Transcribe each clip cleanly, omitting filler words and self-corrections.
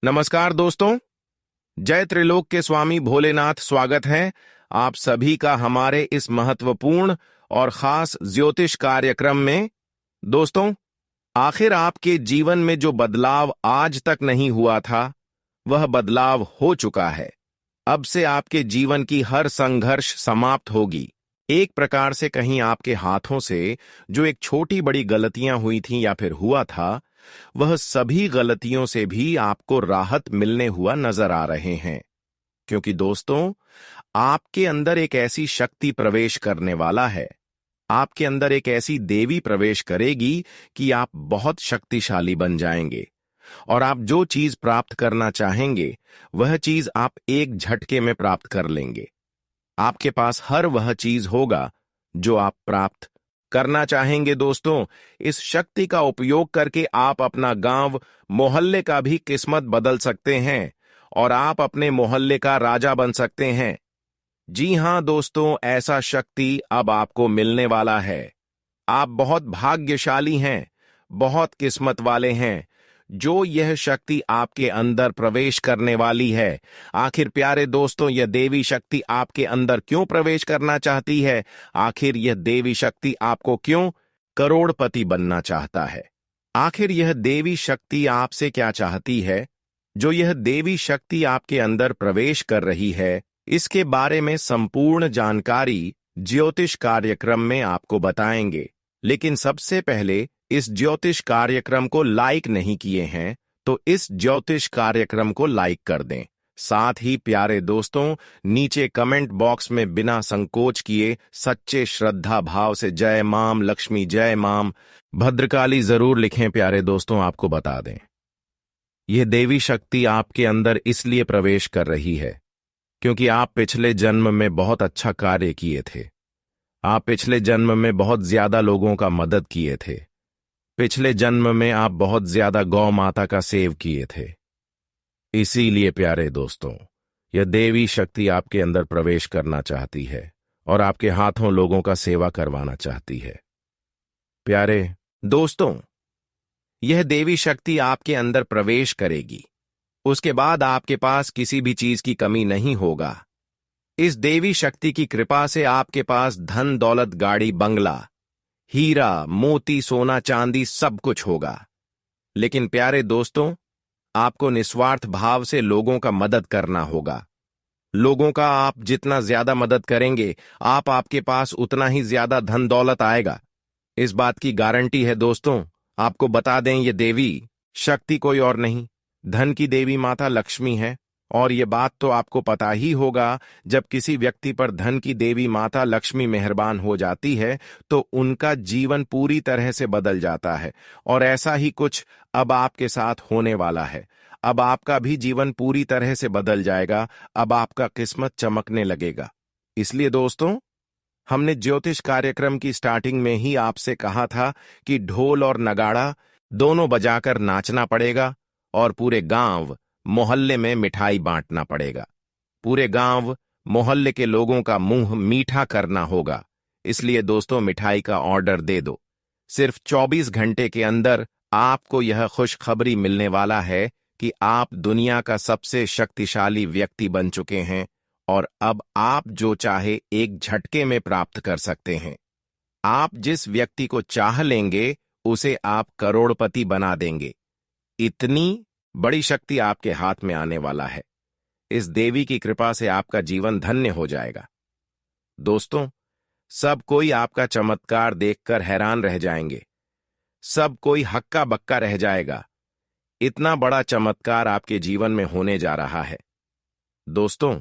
नमस्कार दोस्तों। जय त्रिलोक के स्वामी भोलेनाथ, स्वागत है आप सभी का हमारे इस महत्वपूर्ण और खास ज्योतिष कार्यक्रम में। दोस्तों, आखिर आपके जीवन में जो बदलाव आज तक नहीं हुआ था, वह बदलाव हो चुका है। अब से आपके जीवन की हर संघर्ष समाप्त होगी। एक प्रकार से कहीं आपके हाथों से जो एक छोटी बड़ी गलतियां हुई थीं या फिर हुआ था, वह सभी गलतियों से भी आपको राहत मिलने हुआ नजर आ रहे हैं। क्योंकि दोस्तों, आपके अंदर एक ऐसी शक्ति प्रवेश करने वाला है, आपके अंदर एक ऐसी देवी प्रवेश करेगी कि आप बहुत शक्तिशाली बन जाएंगे और आप जो चीज प्राप्त करना चाहेंगे, वह चीज आप एक झटके में प्राप्त कर लेंगे। आपके पास हर वह चीज होगा जो आप प्राप्त करना चाहेंगे। दोस्तों, इस शक्ति का उपयोग करके आप अपना गांव, मोहल्ले का भी किस्मत बदल सकते हैं और आप अपने मोहल्ले का राजा बन सकते हैं। जी हां दोस्तों, ऐसा शक्ति अब आपको मिलने वाला है। आप बहुत भाग्यशाली हैं, बहुत किस्मत वाले हैं जो यह शक्ति आपके अंदर प्रवेश करने वाली है। आखिर प्यारे दोस्तों, यह देवी शक्ति आपके अंदर क्यों प्रवेश करना चाहती है? आखिर यह देवी शक्ति आपको क्यों करोड़पति बनना चाहता है? आखिर यह देवी शक्ति आपसे क्या चाहती है? जो यह देवी शक्ति आपके अंदर प्रवेश कर रही है, इसके बारे में संपूर्ण जानकारी ज्योतिष कार्यक्रम में आपको बताएंगे। लेकिन सबसे पहले, इस ज्योतिष कार्यक्रम को लाइक नहीं किए हैं तो इस ज्योतिष कार्यक्रम को लाइक कर दें। साथ ही प्यारे दोस्तों, नीचे कमेंट बॉक्स में बिना संकोच किए सच्चे श्रद्धा भाव से जय माम लक्ष्मी, जय माम भद्रकाली जरूर लिखें। प्यारे दोस्तों, आपको बता दें, यह देवी शक्ति आपके अंदर इसलिए प्रवेश कर रही है क्योंकि आप पिछले जन्म में बहुत अच्छा कार्य किए थे। आप पिछले जन्म में बहुत ज्यादा लोगों का मदद किए थे। पिछले जन्म में आप बहुत ज्यादा गौ माता का सेव किए थे। इसीलिए प्यारे दोस्तों, यह देवी शक्ति आपके अंदर प्रवेश करना चाहती है और आपके हाथों लोगों का सेवा करवाना चाहती है। प्यारे दोस्तों, यह देवी शक्ति आपके अंदर प्रवेश करेगी, उसके बाद आपके पास किसी भी चीज की कमी नहीं होगा। इस देवी शक्ति की कृपा से आपके पास धन दौलत, गाड़ी बंगला, हीरा मोती, सोना चांदी सब कुछ होगा। लेकिन प्यारे दोस्तों, आपको निस्वार्थ भाव से लोगों का मदद करना होगा। लोगों का आप जितना ज्यादा मदद करेंगे, आपके पास उतना ही ज्यादा धन दौलत आएगा। इस बात की गारंटी है दोस्तों। आपको बता दें, ये देवी शक्ति कोई और नहीं, धन की देवी माता लक्ष्मी है। और ये बात तो आपको पता ही होगा, जब किसी व्यक्ति पर धन की देवी माता लक्ष्मी मेहरबान हो जाती है तो उनका जीवन पूरी तरह से बदल जाता है। और ऐसा ही कुछ अब आपके साथ होने वाला है। अब आपका भी जीवन पूरी तरह से बदल जाएगा। अब आपका किस्मत चमकने लगेगा। इसलिए दोस्तों, हमने ज्योतिष कार्यक्रम की स्टार्टिंग में ही आपसे कहा था कि ढोल और नगाड़ा दोनों बजाकर नाचना पड़ेगा और पूरे गांव मोहल्ले में मिठाई बांटना पड़ेगा। पूरे गांव मोहल्ले के लोगों का मुंह मीठा करना होगा। इसलिए दोस्तों, मिठाई का ऑर्डर दे दो। सिर्फ 24 घंटे के अंदर आपको यह खुशखबरी मिलने वाला है कि आप दुनिया का सबसे शक्तिशाली व्यक्ति बन चुके हैं और अब आप जो चाहे एक झटके में प्राप्त कर सकते हैं। आप जिस व्यक्ति को चाह लेंगे, उसे आप करोड़पति बना देंगे। इतनी बड़ी शक्ति आपके हाथ में आने वाला है। इस देवी की कृपा से आपका जीवन धन्य हो जाएगा। दोस्तों, सब कोई आपका चमत्कार देखकर हैरान रह जाएंगे। सब कोई हक्का बक्का रह जाएगा। इतना बड़ा चमत्कार आपके जीवन में होने जा रहा है। दोस्तों,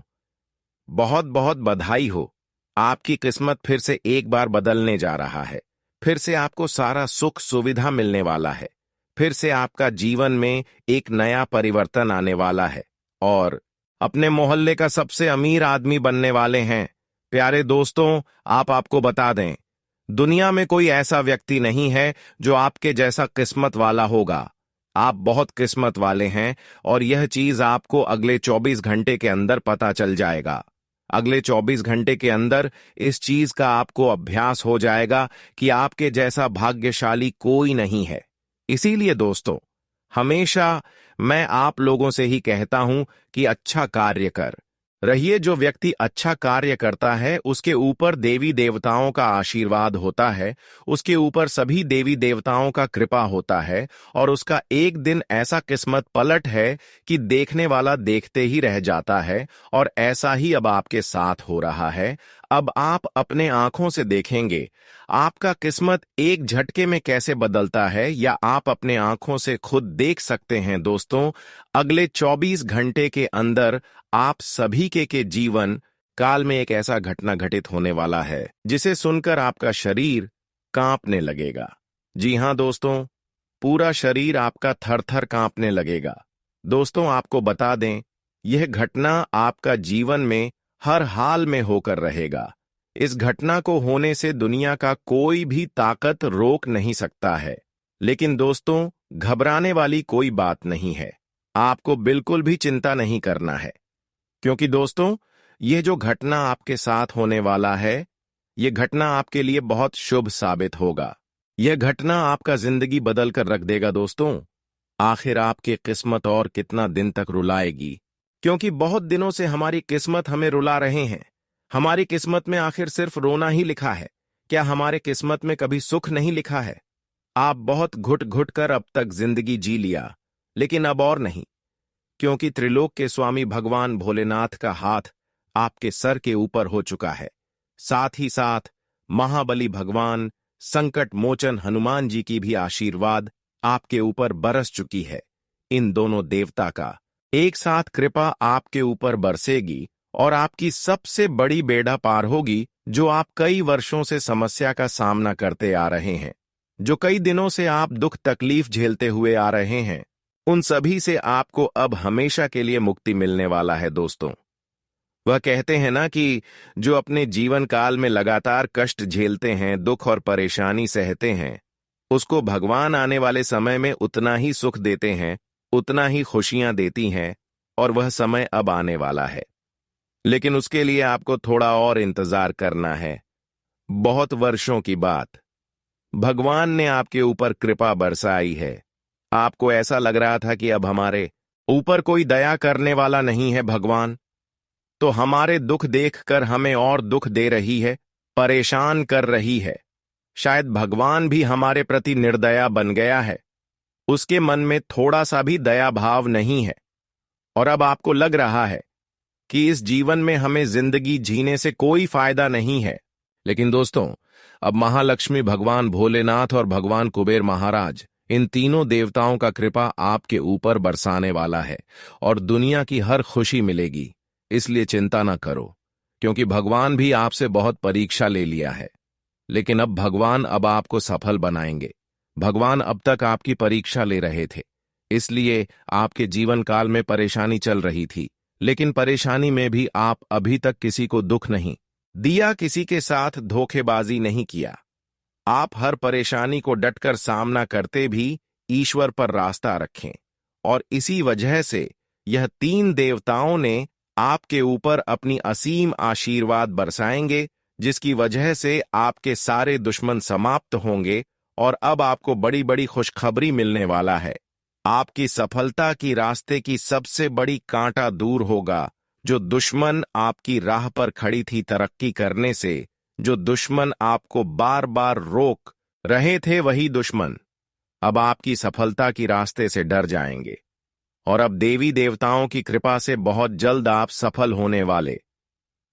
बहुत बहुत बधाई हो। आपकी किस्मत फिर से एक बार बदलने जा रहा है। फिर से आपको सारा सुख सुविधा मिलने वाला है। फिर से आपका जीवन में एक नया परिवर्तन आने वाला है और अपने मोहल्ले का सबसे अमीर आदमी बनने वाले हैं। प्यारे दोस्तों, आपको बता दें, दुनिया में कोई ऐसा व्यक्ति नहीं है जो आपके जैसा किस्मत वाला होगा। आप बहुत किस्मत वाले हैं और यह चीज आपको अगले 24 घंटे के अंदर पता चल जाएगा। अगले 24 घंटे के अंदर इस चीज का आपको अभ्यास हो जाएगा कि आपके जैसा भाग्यशाली कोई नहीं है। इसीलिए दोस्तों, हमेशा मैं आप लोगों से ही कहता हूं कि अच्छा कार्य कर रहिए। जो व्यक्ति अच्छा कार्य करता है उसके ऊपर देवी देवताओं का आशीर्वाद होता है, उसके ऊपर सभी देवी देवताओं का कृपा होता है, और उसका एक दिन ऐसा किस्मत पलट है कि देखने वाला देखते ही रह जाता है। और ऐसा ही अब आपके साथ हो रहा है। अब आप अपने आंखों से देखेंगे आपका किस्मत एक झटके में कैसे बदलता है, या आप अपने आंखों से खुद देख सकते हैं। दोस्तों, अगले 24 घंटे के अंदर आप सभी के जीवन काल में एक ऐसा घटना घटित होने वाला है जिसे सुनकर आपका शरीर कांपने लगेगा। जी हां दोस्तों, पूरा शरीर आपका थर-थर कांपने लगेगा। दोस्तों, आपको बता दें, यह घटना आपका जीवन में हर हाल में होकर रहेगा। इस घटना को होने से दुनिया का कोई भी ताकत रोक नहीं सकता है। लेकिन दोस्तों, घबराने वाली कोई बात नहीं है। आपको बिल्कुल भी चिंता नहीं करना है, क्योंकि दोस्तों, यह जो घटना आपके साथ होने वाला है, यह घटना आपके लिए बहुत शुभ साबित होगा। यह घटना आपका जिंदगी बदल कर रख देगा। दोस्तों, आखिर आपकी किस्मत और कितना दिन तक रुलाएगी, क्योंकि बहुत दिनों से हमारी किस्मत हमें रुला रहे हैं। हमारी किस्मत में आखिर सिर्फ रोना ही लिखा है। क्या हमारे किस्मत में कभी सुख नहीं लिखा है? आप बहुत घुट घुट कर अब तक जिंदगी जी लिया, लेकिन अब और नहीं, क्योंकि त्रिलोक के स्वामी भगवान भोलेनाथ का हाथ आपके सर के ऊपर हो चुका है। साथ ही साथ महाबली भगवान संकट मोचन हनुमान जी की भी आशीर्वाद आपके ऊपर बरस चुकी है। इन दोनों देवता का एक साथ कृपा आपके ऊपर बरसेगी और आपकी सबसे बड़ी बेड़ा पार होगी, जो आप कई वर्षों से समस्या का सामना करते आ रहे हैं, जो कई दिनों से आप दुख तकलीफ झेलते हुए आ रहे हैं। उन सभी से आपको अब हमेशा के लिए मुक्ति मिलने वाला है। दोस्तों, वह कहते हैं ना कि जो अपने जीवन काल में लगातार कष्ट झेलते हैं, दुख और परेशानी सहते हैं, उसको भगवान आने वाले समय में उतना ही सुख देते हैं, उतना ही खुशियां देती हैं, और वह समय अब आने वाला है। लेकिन उसके लिए आपको थोड़ा और इंतजार करना है। बहुत वर्षों की बात, भगवान ने आपके ऊपर कृपा बरसाई है। आपको ऐसा लग रहा था कि अब हमारे ऊपर कोई दया करने वाला नहीं है भगवान, तो हमारे दुख देखकर हमें और दुख दे रही है, परेशान कर रही है। शायद भगवान भी हमारे प्रति निर्दया बन गया है। उसके मन में थोड़ा सा भी दया भाव नहीं है, और अब आपको लग रहा है कि इस जीवन में हमें जिंदगी जीने से कोई फायदा नहीं है। लेकिन दोस्तों, अब महालक्ष्मी भगवान भोलेनाथ और भगवान कुबेर महाराज, इन तीनों देवताओं का कृपा आपके ऊपर बरसाने वाला है और दुनिया की हर खुशी मिलेगी। इसलिए चिंता न करो, क्योंकि भगवान भी आपसे बहुत परीक्षा ले लिया है। लेकिन अब भगवान अब आपको सफल बनाएंगे। भगवान अब तक आपकी परीक्षा ले रहे थे, इसलिए आपके जीवन काल में परेशानी चल रही थी। लेकिन परेशानी में भी आप अभी तक किसी को दुख नहीं दिया, किसी के साथ धोखेबाजी नहीं किया। आप हर परेशानी को डटकर सामना करते भी ईश्वर पर रास्ता रखें, और इसी वजह से यह तीन देवताओं ने आपके ऊपर अपनी असीम आशीर्वाद बरसाएंगे, जिसकी वजह से आपके सारे दुश्मन समाप्त होंगे। और अब आपको बड़ी बड़ी खुशखबरी मिलने वाला है। आपकी सफलता की रास्ते की सबसे बड़ी कांटा दूर होगा। जो दुश्मन आपकी राह पर खड़ी थी तरक्की करने से, जो दुश्मन आपको बार बार रोक रहे थे, वही दुश्मन अब आपकी सफलता की रास्ते से डर जाएंगे। और अब देवी देवताओं की कृपा से बहुत जल्द आप सफल होने वाले।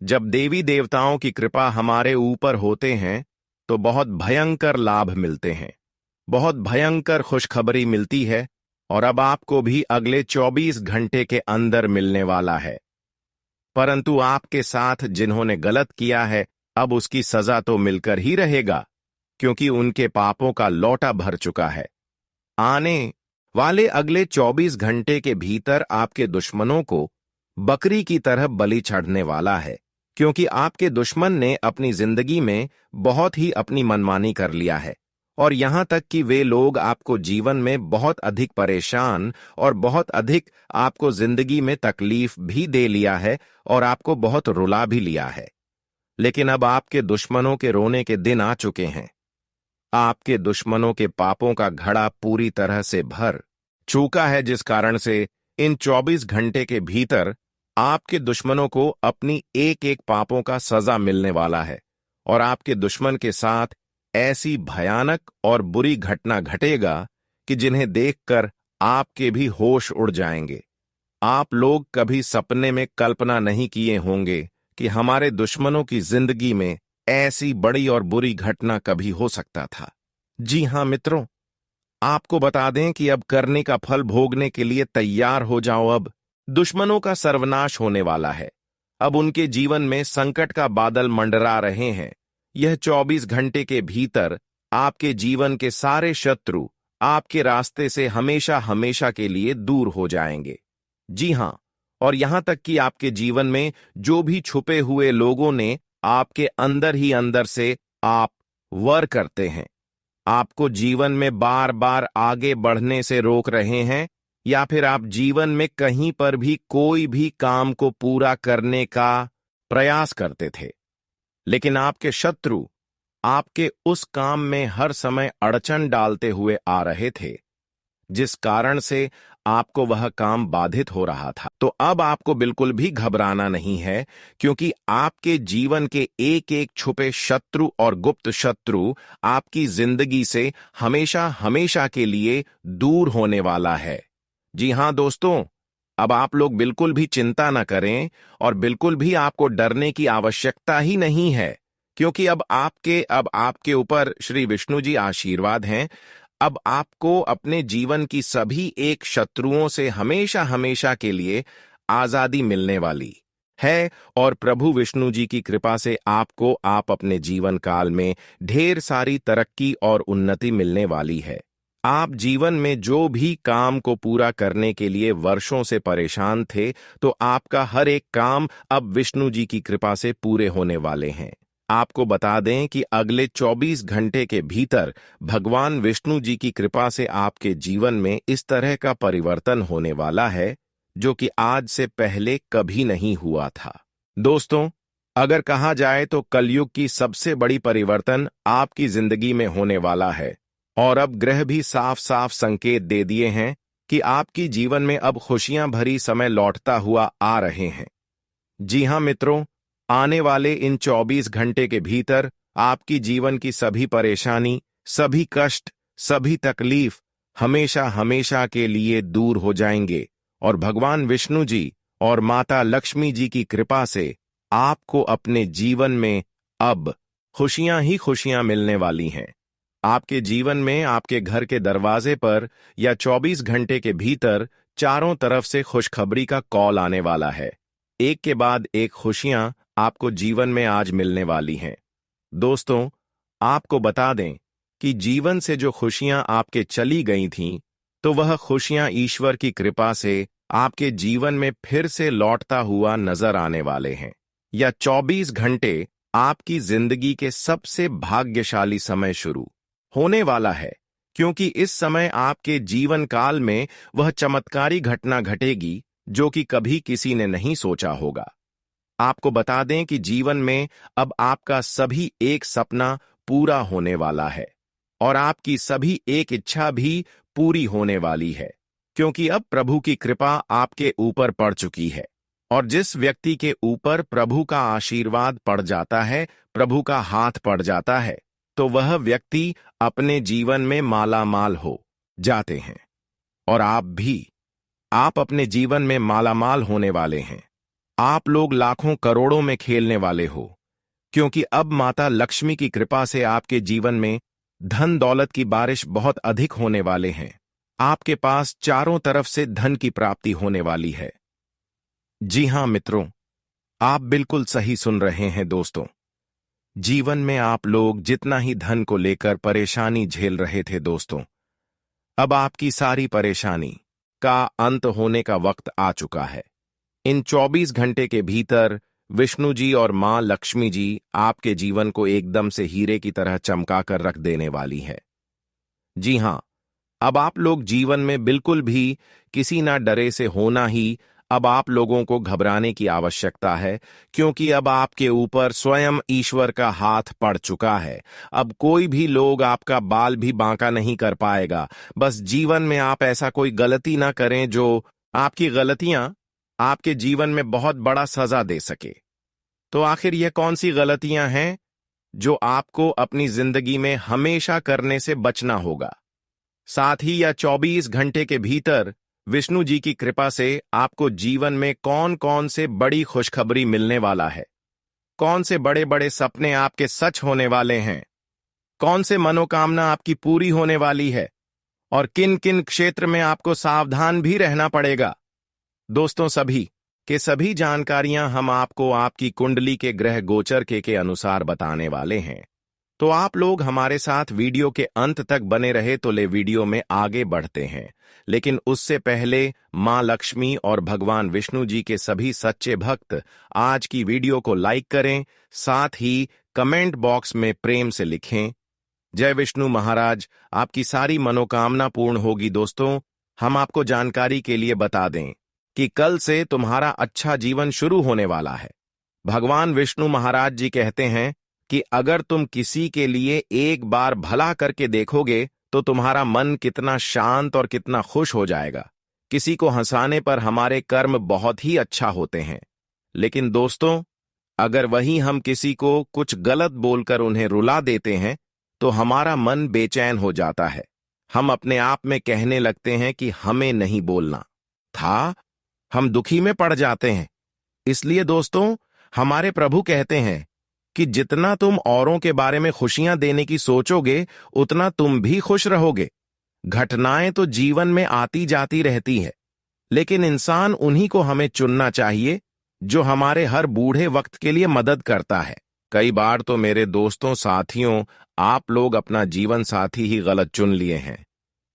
जब देवी देवताओं की कृपा हमारे ऊपर होते हैं तो बहुत भयंकर लाभ मिलते हैं, बहुत भयंकर खुशखबरी मिलती है, और अब आपको भी अगले 24 घंटे के अंदर मिलने वाला है। परंतु आपके साथ जिन्होंने गलत किया है, अब उसकी सजा तो मिलकर ही रहेगा, क्योंकि उनके पापों का लौटा भर चुका है। आने वाले अगले 24 घंटे के भीतर आपके दुश्मनों को बकरी की तरह बलि चढ़ने वाला है, क्योंकि आपके दुश्मन ने अपनी जिंदगी में बहुत ही अपनी मनमानी कर लिया है, और यहां तक कि वे लोग आपको जीवन में बहुत अधिक परेशान और बहुत अधिक आपको जिंदगी में तकलीफ भी दे लिया है, और आपको बहुत रुला भी लिया है। लेकिन अब आपके दुश्मनों के रोने के दिन आ चुके हैं। आपके दुश्मनों के पापों का घड़ा पूरी तरह से भर चूका है, जिस कारण से इन 24 घंटे के भीतर आपके दुश्मनों को अपनी एक एक पापों का सजा मिलने वाला है और आपके दुश्मन के साथ ऐसी भयानक और बुरी घटना घटेगा कि जिन्हें देखकर आपके भी होश उड़ जाएंगे। आप लोग कभी सपने में कल्पना नहीं किए होंगे कि हमारे दुश्मनों की जिंदगी में ऐसी बड़ी और बुरी घटना कभी हो सकता था। जी हां मित्रों, आपको बता दें कि अब करने का फल भोगने के लिए तैयार हो जाओ। अब दुश्मनों का सर्वनाश होने वाला है। अब उनके जीवन में संकट का बादल मंडरा रहे हैं। यह 24 घंटे के भीतर आपके जीवन के सारे शत्रु आपके रास्ते से हमेशा हमेशा के लिए दूर हो जाएंगे। जी हां, और यहां तक कि आपके जीवन में जो भी छुपे हुए लोगों ने आपके अंदर ही अंदर से आप वर करते हैं, आपको जीवन में बार बार आगे बढ़ने से रोक रहे हैं, या फिर आप जीवन में कहीं पर भी कोई भी काम को पूरा करने का प्रयास करते थे, लेकिन आपके शत्रु आपके उस काम में हर समय अड़चन डालते हुए आ रहे थे, जिस कारण से आपको वह काम बाधित हो रहा था। तो अब आपको बिल्कुल भी घबराना नहीं है, क्योंकि आपके जीवन के एक एक छुपे शत्रु और गुप्त शत्रु आपकी जिंदगी से हमेशा हमेशा के लिए दूर होने वाला है। जी हां दोस्तों, अब आप लोग बिल्कुल भी चिंता न करें और बिल्कुल भी आपको डरने की आवश्यकता ही नहीं है, क्योंकि अब आपके ऊपर श्री विष्णु जी आशीर्वाद हैं। अब आपको अपने जीवन की सभी एक शत्रुओं से हमेशा हमेशा के लिए आजादी मिलने वाली है और प्रभु विष्णु जी की कृपा से आपको अपने जीवन काल में ढेर सारी तरक्की और उन्नति मिलने वाली है। आप जीवन में जो भी काम को पूरा करने के लिए वर्षों से परेशान थे, तो आपका हर एक काम अब विष्णु जी की कृपा से पूरे होने वाले हैं। आपको बता दें कि अगले 24 घंटे के भीतर भगवान विष्णु जी की कृपा से आपके जीवन में इस तरह का परिवर्तन होने वाला है जो कि आज से पहले कभी नहीं हुआ था। दोस्तों, अगर कहा जाए तो कलयुग की सबसे बड़ी परिवर्तन आपकी जिंदगी में होने वाला है और अब ग्रह भी साफ साफ संकेत दे दिए हैं कि आपकी जीवन में अब खुशियां भरी समय लौटता हुआ आ रहे हैं। जी हां मित्रों, आने वाले इन 24 घंटे के भीतर आपकी जीवन की सभी परेशानी, सभी कष्ट, सभी तकलीफ हमेशा हमेशा के लिए दूर हो जाएंगे और भगवान विष्णु जी और माता लक्ष्मी जी की कृपा से आपको अपने जीवन में अब खुशियां ही खुशियां मिलने वाली हैं। आपके जीवन में आपके घर के दरवाजे पर या 24 घंटे के भीतर चारों तरफ से खुशखबरी का कॉल आने वाला है। एक के बाद एक खुशियां आपको जीवन में आज मिलने वाली हैं। दोस्तों, आपको बता दें कि जीवन से जो खुशियां आपके चली गई थीं, तो वह खुशियां ईश्वर की कृपा से आपके जीवन में फिर से लौटता हुआ नजर आने वाले हैं। या 24 घंटे आपकी जिंदगी के सबसे भाग्यशाली समय शुरू होने वाला है, क्योंकि इस समय आपके जीवन काल में वह चमत्कारी घटना घटेगी जो कि कभी किसी ने नहीं सोचा होगा। आपको बता दें कि जीवन में अब आपका सभी एक सपना पूरा होने वाला है और आपकी सभी एक इच्छा भी पूरी होने वाली है, क्योंकि अब प्रभु की कृपा आपके ऊपर पड़ चुकी है। और जिस व्यक्ति के ऊपर प्रभु का आशीर्वाद पड़ जाता है, प्रभु का हाथ पड़ जाता है, तो वह व्यक्ति अपने जीवन में मालामाल हो जाते हैं। और आप अपने जीवन में मालामाल होने वाले हैं। आप लोग लाखों करोड़ों में खेलने वाले हो, क्योंकि अब माता लक्ष्मी की कृपा से आपके जीवन में धन दौलत की बारिश बहुत अधिक होने वाले हैं। आपके पास चारों तरफ से धन की प्राप्ति होने वाली है। जी हां मित्रों, आप बिल्कुल सही सुन रहे हैं दोस्तों। जीवन में आप लोग जितना ही धन को लेकर परेशानी झेल रहे थे दोस्तों, अब आपकी सारी परेशानी का अंत होने का वक्त आ चुका है। इन 24 घंटे के भीतर विष्णु जी और मां लक्ष्मी जी आपके जीवन को एकदम से हीरे की तरह चमका कर रख देने वाली है। जी हां, अब आप लोग जीवन में बिल्कुल भी किसी ना डरे से होना ही अब आप लोगों को घबराने की आवश्यकता है, क्योंकि अब आपके ऊपर स्वयं ईश्वर का हाथ पड़ चुका है। अब कोई भी लोग आपका बाल भी बांका नहीं कर पाएगा। बस जीवन में आप ऐसा कोई गलती ना करें जो आपकी गलतियां आपके जीवन में बहुत बड़ा सजा दे सके। तो आखिर यह कौन सी गलतियां हैं जो आपको अपनी जिंदगी में हमेशा करने से बचना होगा? साथ ही या 24 घंटे के भीतर विष्णु जी की कृपा से आपको जीवन में कौन कौन से बड़ी खुशखबरी मिलने वाला है, कौन से बड़े बड़े सपने आपके सच होने वाले हैं, कौन से मनोकामना आपकी पूरी होने वाली है, और किन किन क्षेत्र में आपको सावधान भी रहना पड़ेगा। दोस्तों, सभी के सभी जानकारियां हम आपको आपकी कुंडली के ग्रह गोचर के अनुसार बताने वाले हैं। तो आप लोग हमारे साथ वीडियो के अंत तक बने रहे तो ले वीडियो में आगे बढ़ते हैं। लेकिन उससे पहले मां लक्ष्मी और भगवान विष्णु जी के सभी सच्चे भक्त आज की वीडियो को लाइक करें, साथ ही कमेंट बॉक्स में प्रेम से लिखें, जय विष्णु महाराज, आपकी सारी मनोकामना पूर्ण होगी। दोस्तों, हम आपको जानकारी के लिए बता दें कि कल से तुम्हारा अच्छा जीवन शुरू होने वाला है। भगवान विष्णु महाराज जी कहते हैं कि अगर तुम किसी के लिए एक बार भला करके देखोगे तो तुम्हारा मन कितना शांत और कितना खुश हो जाएगा। किसी को हंसाने पर हमारे कर्म बहुत ही अच्छा होते हैं, लेकिन दोस्तों, अगर वही हम किसी को कुछ गलत बोलकर उन्हें रुला देते हैं तो हमारा मन बेचैन हो जाता है। हम अपने आप में कहने लगते हैं कि हमें नहीं बोलना था, हम दुखी में पड़ जाते हैं। इसलिए दोस्तों, हमारे प्रभु कहते हैं कि जितना तुम औरों के बारे में खुशियां देने की सोचोगे उतना तुम भी खुश रहोगे। घटनाएं तो जीवन में आती जाती रहती है, लेकिन इंसान उन्हीं को हमें चुनना चाहिए जो हमारे हर बूढ़े वक्त के लिए मदद करता है। कई बार तो मेरे दोस्तों, साथियों, आप लोग अपना जीवन साथी ही गलत चुन लिए हैं,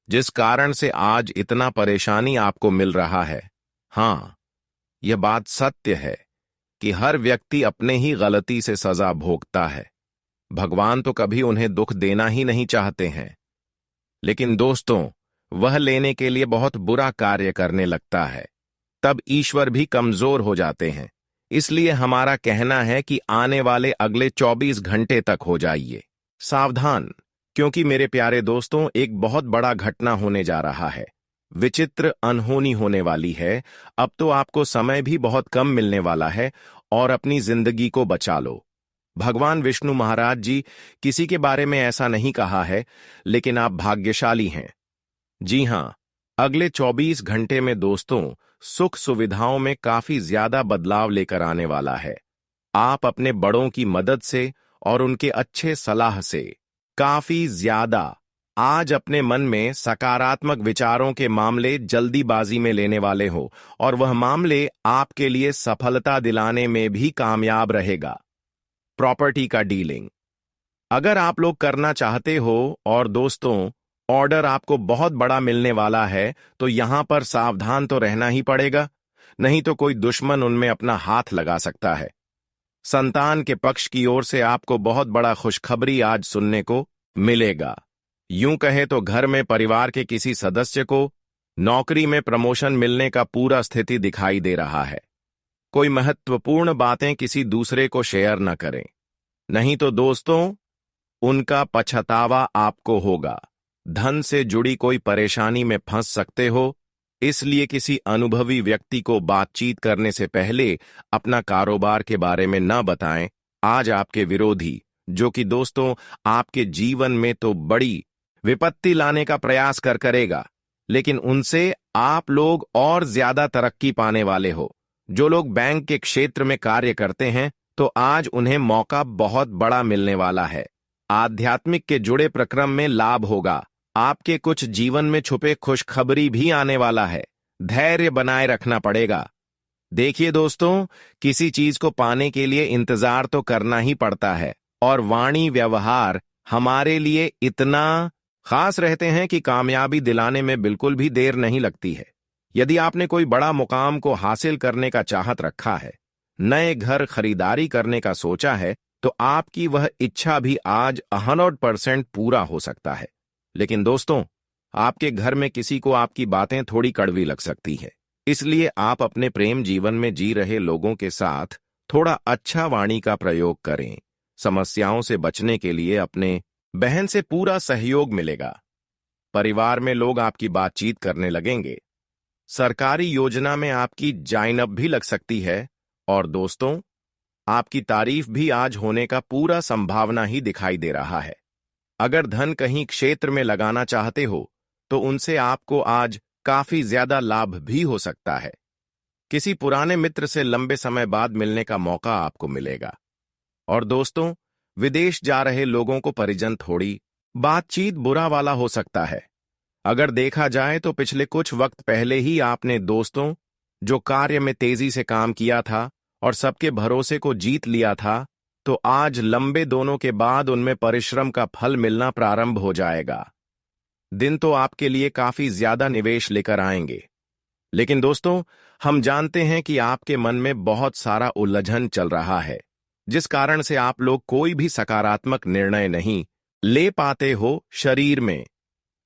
जिस कारण से आज इतना परेशानी आपको मिल रहा है। हाँ, यह बात सत्य है कि हर व्यक्ति अपने ही गलती से सजा भोगता है। भगवान तो कभी उन्हें दुख देना ही नहीं चाहते हैं, लेकिन दोस्तों, वह लेने के लिए बहुत बुरा कार्य करने लगता है, तब ईश्वर भी कमजोर हो जाते हैं। इसलिए हमारा कहना है कि आने वाले अगले 24 घंटे तक हो जाइए सावधान, क्योंकि मेरे प्यारे दोस्तों, एक बहुत बड़ा घटना होने जा रहा है। विचित्र अनहोनी होने वाली है। अब तो आपको समय भी बहुत कम मिलने वाला है और अपनी जिंदगी को बचा लो। भगवान विष्णु महाराज जी किसी के बारे में ऐसा नहीं कहा है, लेकिन आप भाग्यशाली हैं। जी हां, अगले 24 घंटे में दोस्तों, सुख सुविधाओं में काफी ज्यादा बदलाव लेकर आने वाला है। आप अपने बड़ों की मदद से और उनके अच्छे सलाह से काफी ज्यादा आज अपने मन में सकारात्मक विचारों के मामले जल्दीबाजी में लेने वाले हो, और वह मामले आपके लिए सफलता दिलाने में भी कामयाब रहेगा। प्रॉपर्टी का डीलिंग अगर आप लोग करना चाहते हो और दोस्तों, ऑर्डर आपको बहुत बड़ा मिलने वाला है, तो यहां पर सावधान तो रहना ही पड़ेगा, नहीं तो कोई दुश्मन उनमें अपना हाथ लगा सकता है। संतान के पक्ष की ओर से आपको बहुत बड़ा खुशखबरी आज सुनने को मिलेगा। यूं कहे तो घर में परिवार के किसी सदस्य को नौकरी में प्रमोशन मिलने का पूरा स्थिति दिखाई दे रहा है। कोई महत्वपूर्ण बातें किसी दूसरे को शेयर न करें, नहीं तो दोस्तों, उनका पछतावा आपको होगा। धन से जुड़ी कोई परेशानी में फंस सकते हो, इसलिए किसी अनुभवी व्यक्ति को बातचीत करने से पहले अपना कारोबार के बारे में न बताएं। आज आपके विरोधी, जो कि दोस्तों आपके जीवन में तो बड़ी विपत्ति लाने का प्रयास करेगा, लेकिन उनसे आप लोग और ज्यादा तरक्की पाने वाले हो। जो लोग बैंक के क्षेत्र में कार्य करते हैं, तो आज उन्हें मौका बहुत बड़ा मिलने वाला है। आध्यात्मिक के जुड़े प्रक्रम में लाभ होगा। आपके कुछ जीवन में छुपे खुशखबरी भी आने वाला है। धैर्य बनाए रखना पड़ेगा। देखिए दोस्तों, किसी चीज को पाने के लिए इंतजार तो करना ही पड़ता है, और वाणी व्यवहार हमारे लिए इतना खास रहते हैं कि कामयाबी दिलाने में बिल्कुल भी देर नहीं लगती है। यदि आपने कोई बड़ा मुकाम को हासिल करने का चाहत रखा है, नए घर खरीदारी करने का सोचा है, तो आपकी वह इच्छा भी आज 100% पूरा हो सकता है। लेकिन दोस्तों, आपके घर में किसी को आपकी बातें थोड़ी कड़वी लग सकती है। इसलिए आप अपने प्रेम जीवन में जी रहे लोगों के साथ थोड़ा अच्छा वाणी का प्रयोग करें। समस्याओं से बचने के लिए अपने बहन से पूरा सहयोग मिलेगा। परिवार में लोग आपकी बातचीत करने लगेंगे। सरकारी योजना में आपकी जाइन अप भी लग सकती है। और दोस्तों, आपकी तारीफ भी आज होने का पूरा संभावना ही दिखाई दे रहा है। अगर धन कहीं क्षेत्र में लगाना चाहते हो तो उनसे आपको आज काफी ज्यादा लाभ भी हो सकता है। किसी पुराने मित्र से लंबे समय बाद मिलने का मौका आपको मिलेगा। और दोस्तों, विदेश जा रहे लोगों को परिजन थोड़ी बातचीत बुरा वाला हो सकता है। अगर देखा जाए तो पिछले कुछ वक्त पहले ही आपने दोस्तों जो कार्य में तेजी से काम किया था और सबके भरोसे को जीत लिया था, तो आज लंबे दोनों के बाद उनमें परिश्रम का फल मिलना प्रारंभ हो जाएगा। दिन तो आपके लिए काफी ज्यादा निवेश लेकर आएंगे। लेकिन दोस्तों, हम जानते हैं कि आपके मन में बहुत सारा उलझन चल रहा है, जिस कारण से आप लोग कोई भी सकारात्मक निर्णय नहीं ले पाते हो। शरीर में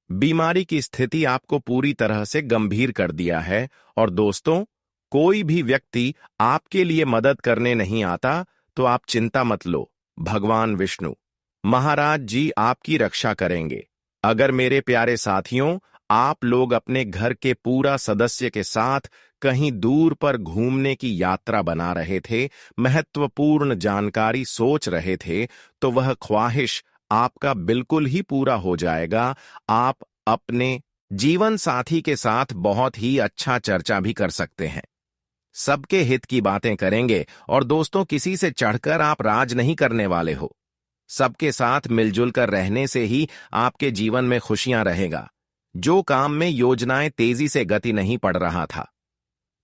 बीमारी की स्थिति आपको पूरी तरह से गंभीर कर दिया है। और दोस्तों, कोई भी व्यक्ति आपके लिए मदद करने नहीं आता तो आप चिंता मत लो। भगवान विष्णु महाराज जी आपकी रक्षा करेंगे। अगर मेरे प्यारे साथियों, आप लोग अपने घर के पूरा सदस्य के साथ कहीं दूर पर घूमने की यात्रा बना रहे थे, महत्वपूर्ण जानकारी सोच रहे थे, तो वह ख्वाहिश आपका बिल्कुल ही पूरा हो जाएगा। आप अपने जीवन साथी के साथ बहुत ही अच्छा चर्चा भी कर सकते हैं। सबके हित की बातें करेंगे। और दोस्तों, किसी से चढ़कर आप राज नहीं करने वाले हो। सबके साथ मिलजुल कर रहने से ही आपके जीवन में खुशियां रहेगा। जो काम में योजनाएं तेजी से गति नहीं पड़ रहा था,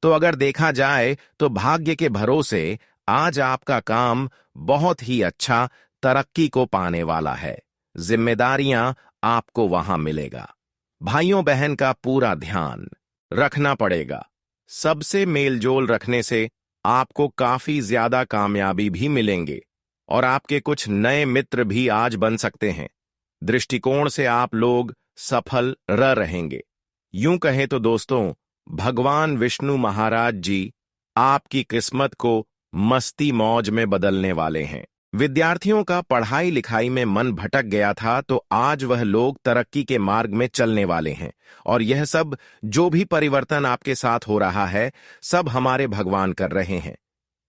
तो अगर देखा जाए तो भाग्य के भरोसे आज आपका काम बहुत ही अच्छा तरक्की को पाने वाला है। जिम्मेदारियां आपको वहां मिलेगा। भाइयों बहन का पूरा ध्यान रखना पड़ेगा। सबसे मेलजोल रखने से आपको काफी ज्यादा कामयाबी भी मिलेंगे और आपके कुछ नए मित्र भी आज बन सकते हैं। दृष्टिकोण से आप लोग सफल रहेंगे। यूं कहें तो दोस्तों, भगवान विष्णु महाराज जी आपकी किस्मत को मस्ती मौज में बदलने वाले हैं। विद्यार्थियों का पढ़ाई लिखाई में मन भटक गया था, तो आज वह लोग तरक्की के मार्ग में चलने वाले हैं। और यह सब जो भी परिवर्तन आपके साथ हो रहा है, सब हमारे भगवान कर रहे हैं,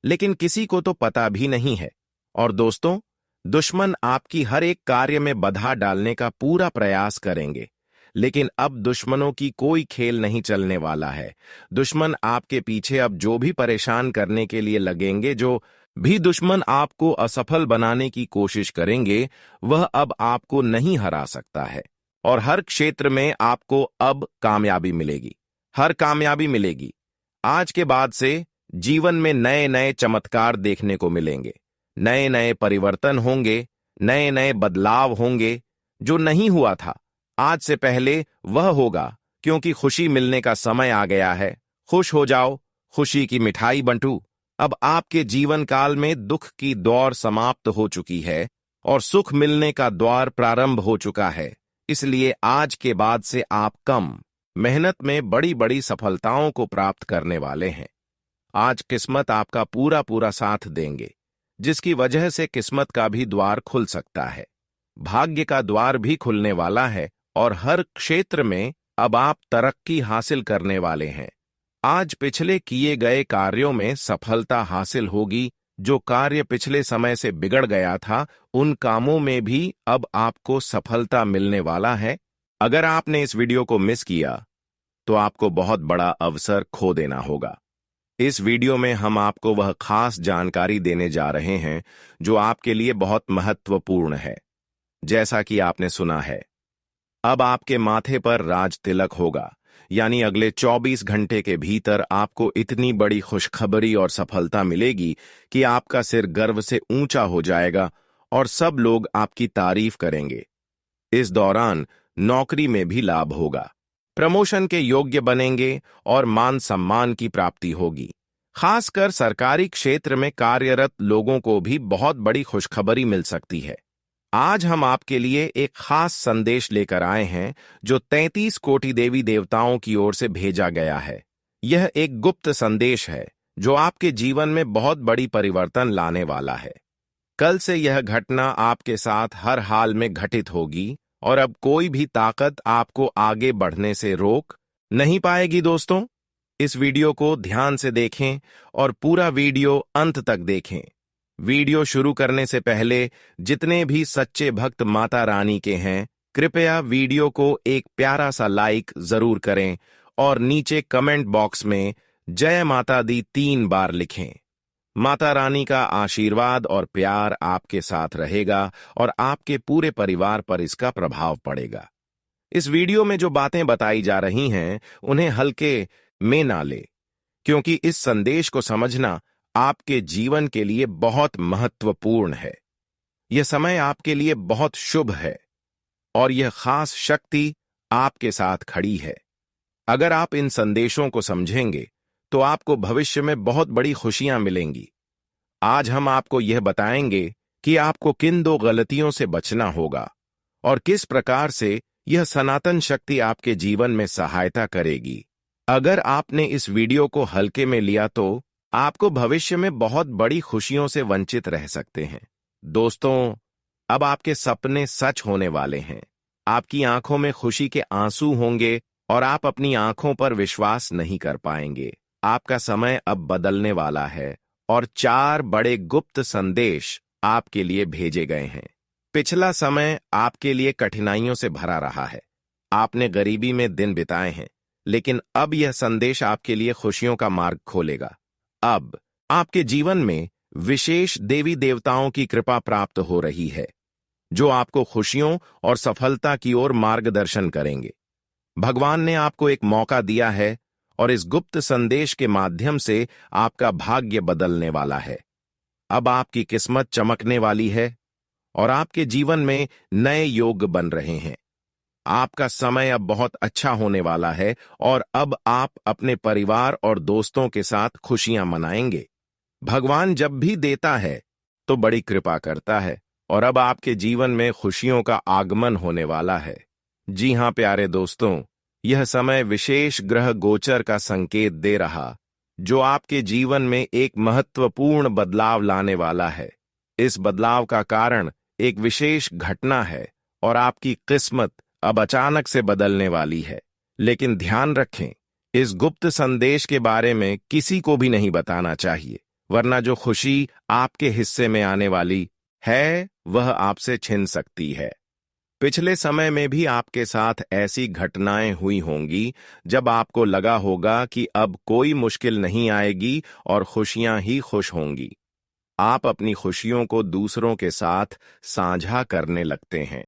लेकिन किसी को तो पता भी नहीं है। और दोस्तों, दुश्मन आपकी हर एक कार्य में बाधा डालने का पूरा प्रयास करेंगे, लेकिन अब दुश्मनों की कोई खेल नहीं चलने वाला है। दुश्मन आपके पीछे अब जो भी परेशान करने के लिए लगेंगे, जो भी दुश्मन आपको असफल बनाने की कोशिश करेंगे, वह अब आपको नहीं हरा सकता है। और हर क्षेत्र में आपको अब कामयाबी मिलेगी, हर कामयाबी मिलेगी। आज के बाद से जीवन में नए नए चमत्कार देखने को मिलेंगे, नए नए परिवर्तन होंगे, नए नए बदलाव होंगे। जो नहीं हुआ था आज से पहले, वह होगा, क्योंकि खुशी मिलने का समय आ गया है। खुश हो जाओ, खुशी की मिठाई बंटू। अब आपके जीवन काल में दुख की दौर समाप्त हो चुकी है और सुख मिलने का द्वार प्रारंभ हो चुका है। इसलिए आज के बाद से आप कम मेहनत में बड़ी बड़ी सफलताओं को प्राप्त करने वाले हैं। आज किस्मत आपका पूरा पूरा साथ देंगे, जिसकी वजह से किस्मत का भी द्वार खुल सकता है। भाग्य का द्वार भी खुलने वाला है और हर क्षेत्र में अब आप तरक्की हासिल करने वाले हैं। आज पिछले किए गए कार्यों में सफलता हासिल होगी। जो कार्य पिछले समय से बिगड़ गया था, उन कामों में भी अब आपको सफलता मिलने वाला है। अगर आपने इस वीडियो को मिस किया तो आपको बहुत बड़ा अवसर खो देना होगा। इस वीडियो में हम आपको वह खास जानकारी देने जा रहे हैं जो आपके लिए बहुत महत्वपूर्ण है। जैसा कि आपने सुना है, अब आपके माथे पर राज तिलक होगा, यानी अगले 24 घंटे के भीतर आपको इतनी बड़ी खुशखबरी और सफलता मिलेगी कि आपका सिर गर्व से ऊंचा हो जाएगा और सब लोग आपकी तारीफ करेंगे। इस दौरान नौकरी में भी लाभ होगा, प्रमोशन के योग्य बनेंगे और मान सम्मान की प्राप्ति होगी। खासकर सरकारी क्षेत्र में कार्यरत लोगों को भी बहुत बड़ी खुशखबरी मिल सकती है। आज हम आपके लिए एक खास संदेश लेकर आए हैं जो 33 कोटि देवी देवताओं की ओर से भेजा गया है। यह एक गुप्त संदेश है जो आपके जीवन में बहुत बड़ी परिवर्तन लाने वाला है। कल से यह घटना आपके साथ हर हाल में घटित होगी और अब कोई भी ताकत आपको आगे बढ़ने से रोक नहीं पाएगी। दोस्तों, इस वीडियो को ध्यान से देखें और पूरा वीडियो अंत तक देखें। वीडियो शुरू करने से पहले जितने भी सच्चे भक्त माता रानी के हैं, कृपया वीडियो को एक प्यारा सा लाइक जरूर करें और नीचे कमेंट बॉक्स में जय माता दी 3 बार लिखें। माता रानी का आशीर्वाद और प्यार आपके साथ रहेगा और आपके पूरे परिवार पर इसका प्रभाव पड़ेगा। इस वीडियो में जो बातें बताई जा रही हैं, उन्हें हल्के में ना ले, क्योंकि इस संदेश को समझना आपके जीवन के लिए बहुत महत्वपूर्ण है। यह समय आपके लिए बहुत शुभ है और यह खास शक्ति आपके साथ खड़ी है। अगर आप इन संदेशों को समझेंगे तो आपको भविष्य में बहुत बड़ी खुशियां मिलेंगी। आज हम आपको यह बताएंगे कि आपको किन 2 गलतियों से बचना होगा और किस प्रकार से यह सनातन शक्ति आपके जीवन में सहायता करेगी। अगर आपने इस वीडियो को हल्के में लिया तो आपको भविष्य में बहुत बड़ी खुशियों से वंचित रह सकते हैं। दोस्तों, अब आपके सपने सच होने वाले हैं। आपकी आंखों में खुशी के आंसू होंगे और आप अपनी आंखों पर विश्वास नहीं कर पाएंगे। आपका समय अब बदलने वाला है और 4 बड़े गुप्त संदेश आपके लिए भेजे गए हैं। पिछला समय आपके लिए कठिनाइयों से भरा रहा है। आपने गरीबी में दिन बिताए हैं, लेकिन अब यह संदेश आपके लिए खुशियों का मार्ग खोलेगा। अब आपके जीवन में विशेष देवी देवताओं की कृपा प्राप्त हो रही है, जो आपको खुशियों और सफलता की ओर मार्गदर्शन करेंगे। भगवान ने आपको एक मौका दिया है और इस गुप्त संदेश के माध्यम से आपका भाग्य बदलने वाला है। अब आपकी किस्मत चमकने वाली है और आपके जीवन में नए योग बन रहे हैं। आपका समय अब बहुत अच्छा होने वाला है और अब आप अपने परिवार और दोस्तों के साथ खुशियां मनाएंगे। भगवान जब भी देता है तो बड़ी कृपा करता है और अब आपके जीवन में खुशियों का आगमन होने वाला है। जी हां प्यारे दोस्तों, यह समय विशेष ग्रह गोचर का संकेत दे रहा, जो आपके जीवन में एक महत्वपूर्ण बदलाव लाने वाला है। इस बदलाव का कारण एक विशेष घटना है और आपकी किस्मत अब अचानक से बदलने वाली है। लेकिन ध्यान रखें, इस गुप्त संदेश के बारे में किसी को भी नहीं बताना चाहिए, वरना जो खुशी आपके हिस्से में आने वाली है वह आपसे छिन सकती है। पिछले समय में भी आपके साथ ऐसी घटनाएं हुई होंगी जब आपको लगा होगा कि अब कोई मुश्किल नहीं आएगी और खुशियां ही खुश होंगी। आप अपनी खुशियों को दूसरों के साथ साझा करने लगते हैं।